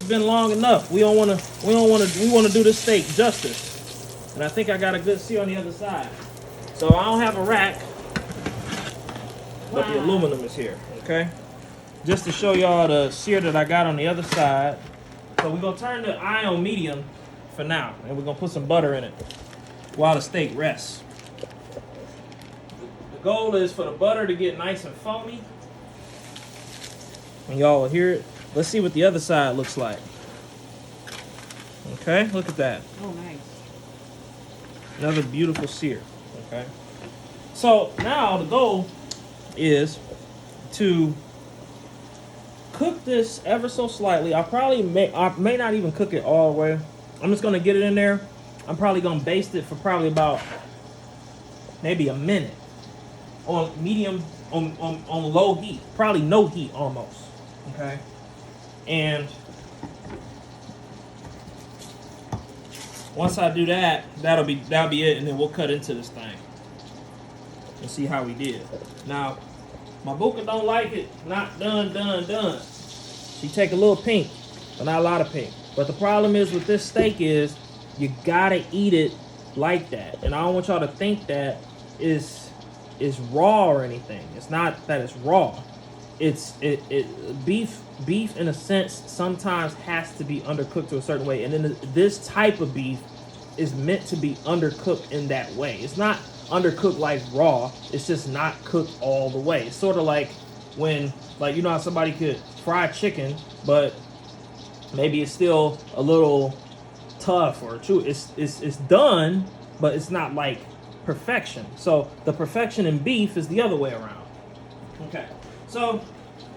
been long enough. We want to do this steak justice. And I think I got a good sear on the other side. So I don't have a rack, but the aluminum is here, okay? Just to show y'all the sear that I got on the other side. So we're gonna turn the eye on medium for now, and we're gonna put some butter in it while the steak rests. The goal is for the butter to get nice and foamy. And y'all will hear it. Let's see what the other side looks like. Okay, look at that. Oh, nice. Another beautiful sear. Okay. So now the goal is to cook this ever so slightly. I may not even cook it all the way. I'm just gonna get it in there. I'm probably gonna baste it for probably about maybe a minute on medium, on low heat, probably no heat almost. Okay, and once I do that, that'll be it, and then we'll cut into this thing and see how we did. Now, my buka don't like it not done. She take a little pink, but not a lot of pink. But the problem is with this steak is you gotta eat it like that, and I don't want y'all to think that is raw or anything. It's not that it's raw. Beef in a sense sometimes has to be undercooked to a certain way, and then this type of beef is meant to be undercooked in that way. It's not undercooked like raw, it's just not cooked all the way. It's sort of like when, like, you know how somebody could fry chicken, but maybe it's still a little tough or chew. It's done, but it's not like perfection. So the perfection in beef is the other way around. Okay, so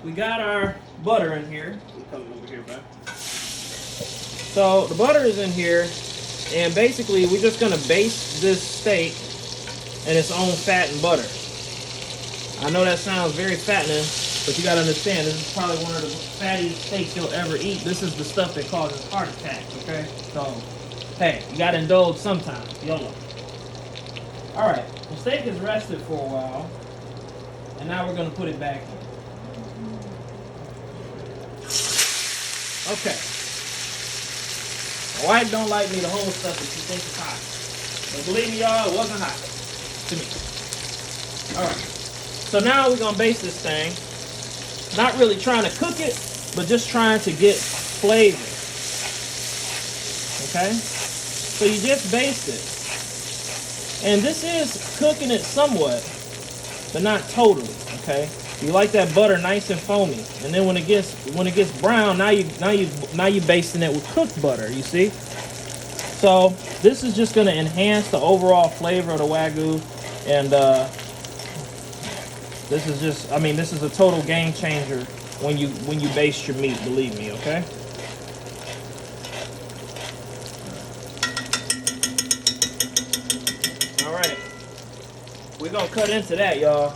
we got our butter in here. Come over here, back. So the butter is in here, and basically we're just gonna baste this steak in its own fat and butter. I know that sounds very fattening, but you gotta understand, this is probably one of the fattiest steaks you'll ever eat. This is the stuff that causes heart attacks, okay? So, hey, you gotta indulge sometimes, YOLO. Alright, the steak is rested for a while, and now we're gonna put it back in. Okay. My wife don't like me to hold stuff that she thinks is hot. But believe me, y'all, it wasn't hot to me. Alright. So now we're gonna baste this thing. Not really trying to cook it, but just trying to get flavor. Okay? So you just baste it. And this is cooking it somewhat, but not totally, okay? You like that butter nice and foamy. And then when it gets brown, now you basting it with cooked butter, you see? So this is just gonna enhance the overall flavor of the Wagyu, and this is just, I mean, this is a total game changer when you baste your meat, believe me, okay? All right, we're gonna cut into that, y'all.